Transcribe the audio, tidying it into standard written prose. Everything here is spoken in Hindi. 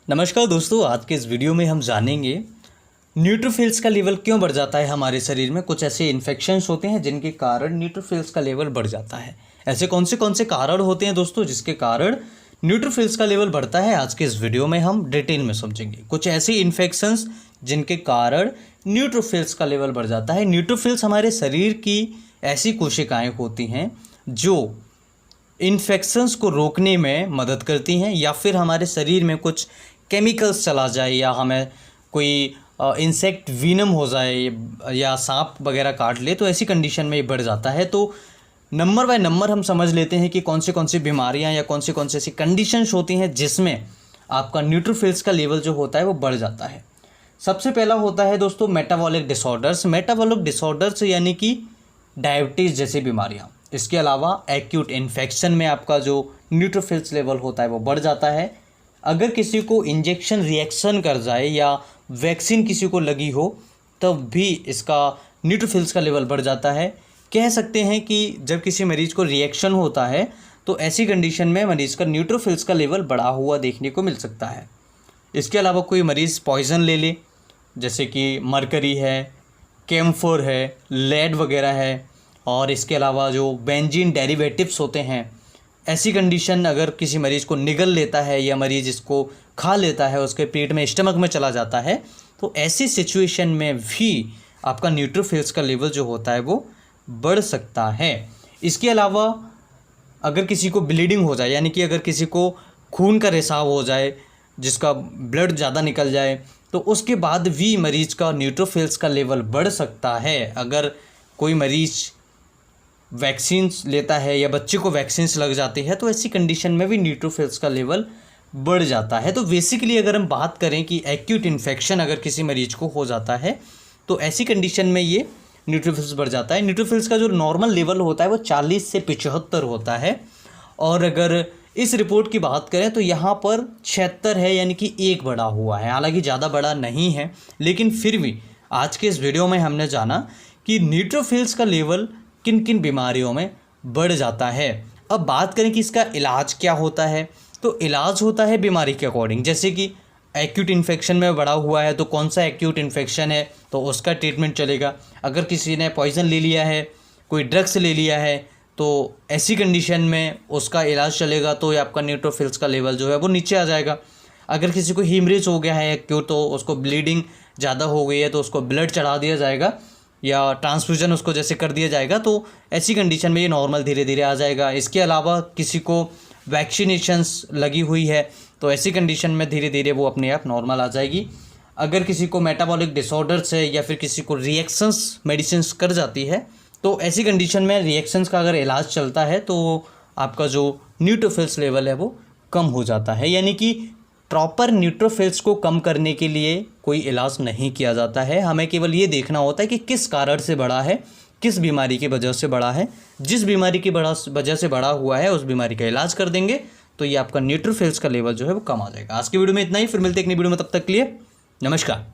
नमस्कार दोस्तों, आज के इस वीडियो में हम जानेंगे न्यूट्रोफिल्स का लेवल क्यों बढ़ जाता है हमारे शरीर में। कुछ ऐसे इन्फेक्शंस होते हैं जिनके कारण न्यूट्रोफिल्स का लेवल बढ़ जाता है। ऐसे कौन से कारण होते हैं दोस्तों जिसके कारण न्यूट्रोफिल्स का लेवल बढ़ता है, आज के इस वीडियो में हम डिटेल में समझेंगे। कुछ ऐसे इन्फेक्शंस जिनके कारण न्यूट्रोफिल्स का लेवल बढ़ जाता है। न्यूट्रोफिल्स हमारे शरीर की ऐसी कोशिकाएँ होती हैं जो इन्फेक्शंस को रोकने में मदद करती हैं, या फिर हमारे शरीर में कुछ केमिकल्स चला जाए, या हमें कोई इंसेक्ट वीनम हो जाए या सांप वगैरह काट ले, तो ऐसी कंडीशन में ये बढ़ जाता है। तो नंबर बाय नंबर हम समझ लेते हैं कि कौन सी बीमारियां या कौन सी ऐसी कंडीशंस होती हैं जिसमें आपका न्यूट्रोफिल्स का लेवल जो होता है वो बढ़ जाता है। सबसे पहला होता है दोस्तों मेटाबॉलिक डिसऑर्डर्स। मेटाबॉलिक डिसऑर्डर्स यानी कि डायबिटीज़ जैसी बीमारियाँ। इसके अलावा एक्यूट इन्फेक्शन में आपका जो न्यूट्रोफिल्स लेवल होता है वो बढ़ जाता है। अगर किसी को इंजेक्शन रिएक्शन कर जाए या वैक्सीन किसी को लगी हो तब भी इसका न्यूट्रोफिल्स का लेवल बढ़ जाता है। कह सकते हैं कि जब किसी मरीज़ को रिएक्शन होता है तो ऐसी कंडीशन में मरीज़ का न्यूट्रोफिल्स का लेवल बढ़ा हुआ देखने को मिल सकता है। इसके अलावा कोई मरीज़ पॉइज़न ले ले, जैसे कि मरकरी है, कैम्फोर है, लेड वगैरह है, और इसके अलावा जो बेंजीन डेरिवेटिव्स होते हैं, ऐसी कंडीशन अगर किसी मरीज़ को निगल लेता है या मरीज़ इसको खा लेता है, उसके पेट में स्टमक में चला जाता है, तो ऐसी सिचुएशन में भी आपका न्यूट्रोफिल्स का लेवल जो होता है वो बढ़ सकता है। इसके अलावा अगर किसी को ब्लीडिंग हो जाए, यानी कि अगर किसी को खून का रिसाव हो जाए, जिसका ब्लड ज़्यादा निकल जाए, तो उसके बाद भी मरीज़ का न्यूट्रोफिल्स का लेवल बढ़ सकता है। अगर कोई मरीज़ वैक्सीन्स लेता है या बच्चे को वैक्सीन्स लग जाती है तो ऐसी कंडीशन में भी न्यूट्रोफिल्स का लेवल बढ़ जाता है। तो बेसिकली अगर हम बात करें कि एक्यूट इन्फेक्शन अगर किसी मरीज को हो जाता है तो ऐसी कंडीशन में ये न्यूट्रोफिल्स बढ़ जाता है। न्यूट्रोफिल्स का जो नॉर्मल लेवल होता है वो 40 से 75 होता है, और अगर इस रिपोर्ट की बात करें तो यहाँ पर 76 है, यानी कि 1 बढ़ा हुआ है। हालांकि ज़्यादा बड़ा नहीं है, लेकिन फिर भी आज के इस वीडियो में हमने जाना कि न्यूट्रोफिल्स का लेवल किन किन बीमारियों में बढ़ जाता है। अब बात करें कि इसका इलाज क्या होता है, तो इलाज होता है बीमारी के अकॉर्डिंग। जैसे कि एक्यूट इन्फेक्शन में बढ़ा हुआ है तो कौन सा एक्यूट इन्फेक्शन है तो उसका ट्रीटमेंट चलेगा। अगर किसी ने पॉइज़न ले लिया है, कोई ड्रग्स ले लिया है, तो ऐसी कंडीशन में उसका इलाज चलेगा, तो आपका न्यूट्रोफिल्स का लेवल जो है वो नीचे आ जाएगा। अगर किसी को हीमरेज हो गया है एक्यूट, तो उसको ब्लीडिंग ज़्यादा हो गई है तो उसको ब्लड चढ़ा दिया जाएगा या ट्रांसफ्यूजन उसको जैसे कर दिया जाएगा, तो ऐसी कंडीशन में ये नॉर्मल धीरे धीरे आ जाएगा। इसके अलावा किसी को वैक्सीनेशंस लगी हुई है तो ऐसी कंडीशन में धीरे धीरे वो अपने आप नॉर्मल आ जाएगी। अगर किसी को मेटाबॉलिक डिसऑर्डर्स है या फिर किसी को रिएक्शंस मेडिसिन्स कर जाती है, तो ऐसी कंडीशन में रिएक्शंस का अगर इलाज चलता है तो आपका जो न्यूट्रोफिल्स लेवल है वो कम हो जाता है। यानी कि प्रॉपर न्यूट्रोफिल्स को कम करने के लिए कोई इलाज नहीं किया जाता है। हमें केवल ये देखना होता है कि किस कारण से बढ़ा है, किस बीमारी की वजह से बढ़ा है। जिस बीमारी की वजह से बढ़ा हुआ है उस बीमारी का इलाज कर देंगे तो ये आपका न्यूट्रोफिल्स का लेवल जो है वो कम आ जाएगा। आज की वीडियो में इतना ही, फिर मिलते हैं एक नई वीडियो में, तब तक के लिए नमस्कार।